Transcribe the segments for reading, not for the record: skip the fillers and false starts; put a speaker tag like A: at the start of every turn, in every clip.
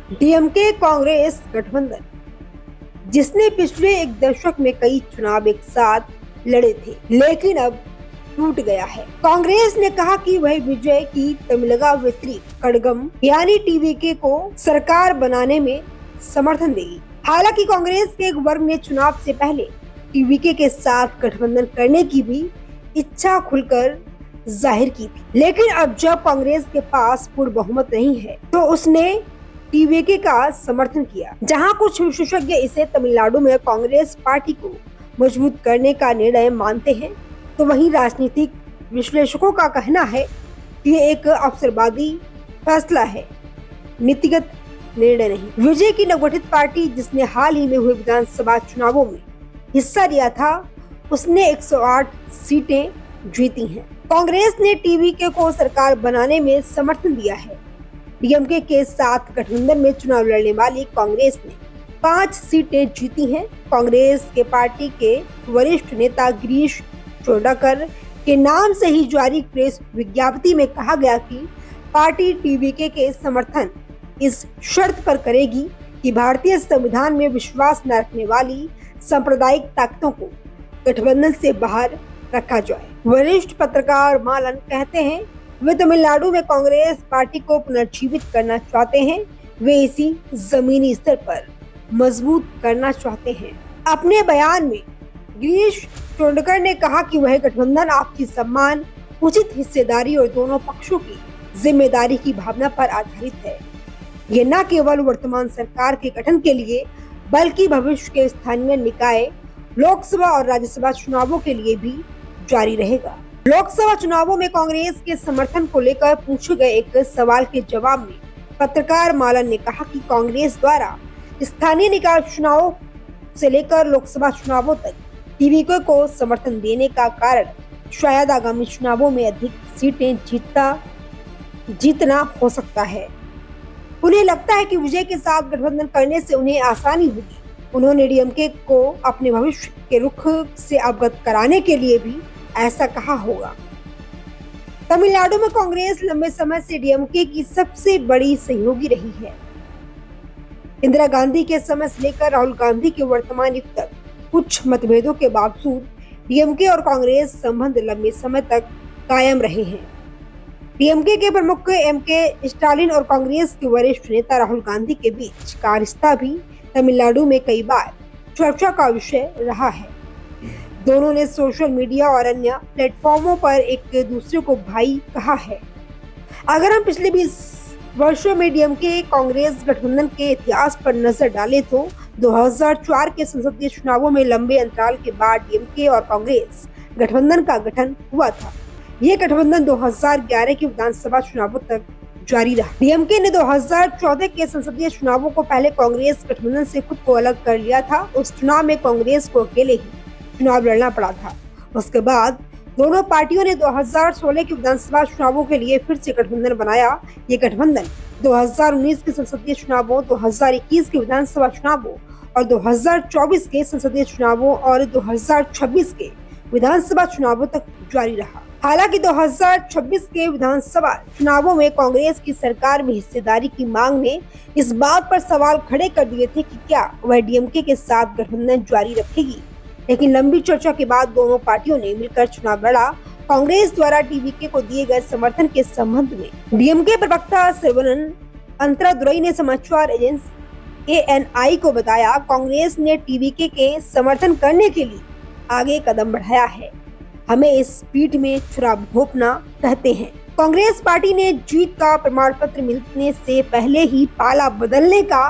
A: DMK Congress गठबंधन, जिसने पिछले एक दशक में कई चुनाव एक साथ लड़े थे, लेकिन अब टूट गया है। कांग्रेस ने कहा कि वह विजय की तमिलगा व्यतिरिक्त कड़गम यानी टीवीके को सरकार बनाने में समर्थन देगी। हालांकि कांग्रेस के एक वर्ग ने चुनाव से पहले टीवीके के साथ गठबंधन करने की भी इच्छा खुलकर जाहिर की थी, लेकिन अब जब कांग्रेस के पास पूर्ण बहुमत नहीं है तो उसने टीवीके का समर्थन किया। जहां कुछ विशेषज्ञ इसे तमिलनाडु में कांग्रेस पार्टी को मजबूत करने का निर्णय मानते हैं, तो वहीं राजनीतिक विश्लेषकों का कहना है कि ये एक अवसरवादी फैसला है, नीतिगत निर्णय नहीं। विजय की नवगठित पार्टी, जिसने हाल ही में हुए विधानसभा चुनावों में हिस्सा लिया था, उसने 108 सीटें जीती हैं। कांग्रेस ने टीवीके को सरकार बनाने में समर्थन दिया है। डीएमके के साथ गठबंधन में चुनाव लड़ने वाली कांग्रेस ने 5 सीटें जीती हैं। कांग्रेस के पार्टी के वरिष्ठ नेता गिरीश चोडकर के नाम से ही जारी प्रेस विज्ञप्ति में कहा गया कि पार्टी टीवीके के समर्थन इस शर्त पर करेगी कि भारतीय संविधान में विश्वास न रखने वाली सांप्रदायिक ताकतों को गठबंधन से बाहर रखा जाए। वरिष्ठ पत्रकार मालन कहते हैं, वे तमिलनाडु में कांग्रेस पार्टी को पुनर्जीवित करना चाहते हैं। वे इसी जमीनी स्तर पर मजबूत करना चाहते हैं। अपने बयान में गिरीश चोडकर ने कहा कि वह गठबंधन आपसी सम्मान, उचित हिस्सेदारी और दोनों पक्षों की जिम्मेदारी की भावना पर आधारित है। ये न केवल वर्तमान सरकार के गठन के लिए बल्कि भविष्य के स्थानीय निकाय, लोकसभा और राज्यसभा चुनावों के लिए भी जारी रहेगा। लोकसभा चुनावों में कांग्रेस के समर्थन को लेकर पूछे गए एक सवाल के जवाब में पत्रकार मालन ने कहा कि कांग्रेस द्वारा स्थानीय निकाय चुनावों से लेकर लोकसभा चुनावों तक टीवीके को समर्थन देने का कारण शायद आगामी चुनावों में अधिक सीटें जीतना हो सकता है। उन्हें लगता है कि विजय के साथ गठबंधन करने से उन्हें आसानी होगी। उन्होंने डीएमके को अपने भविष्य के रुख से अवगत कराने के लिए भी ऐसा कहा होगा। तमिलनाडु में कांग्रेस लंबे समय से डीएमके की सबसे बड़ी सहयोगी रही है। इंदिरा गांधी के समय से लेकर राहुल गांधी के वर्तमान युग तक कुछ मतभेदों के बावजूद डीएमके और कांग्रेस संबंध लंबे समय तक कायम रहे हैं। डीएमके के प्रमुख एमके स्टालिन और कांग्रेस के वरिष्ठ नेता राहुल गांधी के बीच का रिश्ता भी तमिलनाडु में कई बार चर्चा का विषय रहा है। दोनों ने सोशल मीडिया और अन्य प्लेटफॉर्मों पर एक दूसरे को भाई कहा है। अगर हम पिछले 20 वर्षों में डीएमके कांग्रेस गठबंधन के इतिहास पर नजर डालें तो 2004 के संसदीय चुनावों में लंबे अंतराल के बाद डीएमके और कांग्रेस गठबंधन का गठन हुआ था। ये गठबंधन 2011 के विधानसभा चुनावों तक जारी रहा। डीएमके ने 2014 के संसदीय चुनावों को पहले कांग्रेस गठबंधन से खुद को अलग कर लिया था। उस चुनाव में कांग्रेस को अकेले ही चुनाव लड़ना पड़ा था। उसके बाद दोनों पार्टियों ने 2016 के विधानसभा चुनावों के लिए फिर से गठबंधन बनाया। ये गठबंधन 2019 के संसदीय चुनावों, 2021 के विधानसभा चुनावों और 2024 के संसदीय चुनावों और 2026 के विधानसभा चुनावों तक जारी रहा। हालांकि 2026 के विधानसभा चुनावों में कांग्रेस की सरकार में हिस्सेदारी की मांग ने इस बात पर सवाल खड़े कर दिए थे कि क्या वह डीएमके के साथ गठबंधन जारी रखेगी। लेकिन लंबी चर्चा के बाद दोनों पार्टियों ने मिलकर चुनाव लड़ा। कांग्रेस द्वारा टीवीके को दिए गए समर्थन के संबंध में डीएमके प्रवक्ता सेल्वन अंतरादुरई ने समाचार एजेंसी एएनआई को बताया, कांग्रेस ने टीवीके के समर्थन करने के लिए आगे कदम बढ़ाया है। हमें इस पीठ में छुरा भोंकना कहते हैं। कांग्रेस पार्टी ने जीत का प्रमाण पत्र मिलने से पहले ही पाला बदलने का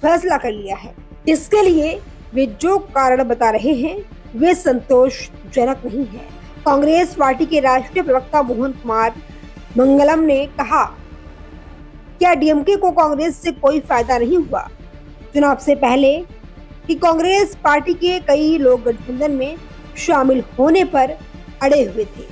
A: फैसला कर लिया है। इसके लिए वे जो कारण बता रहे हैं वे संतोषजनक नहीं है। कांग्रेस पार्टी के राष्ट्रीय प्रवक्ता मोहन कुमार मंगलम ने कहा, क्या डीएमके को कांग्रेस से कोई फायदा नहीं हुआ? चुनाव से पहले कि कांग्रेस पार्टी के कई लोग गठबंधन में शामिल होने पर अड़े हुए थे।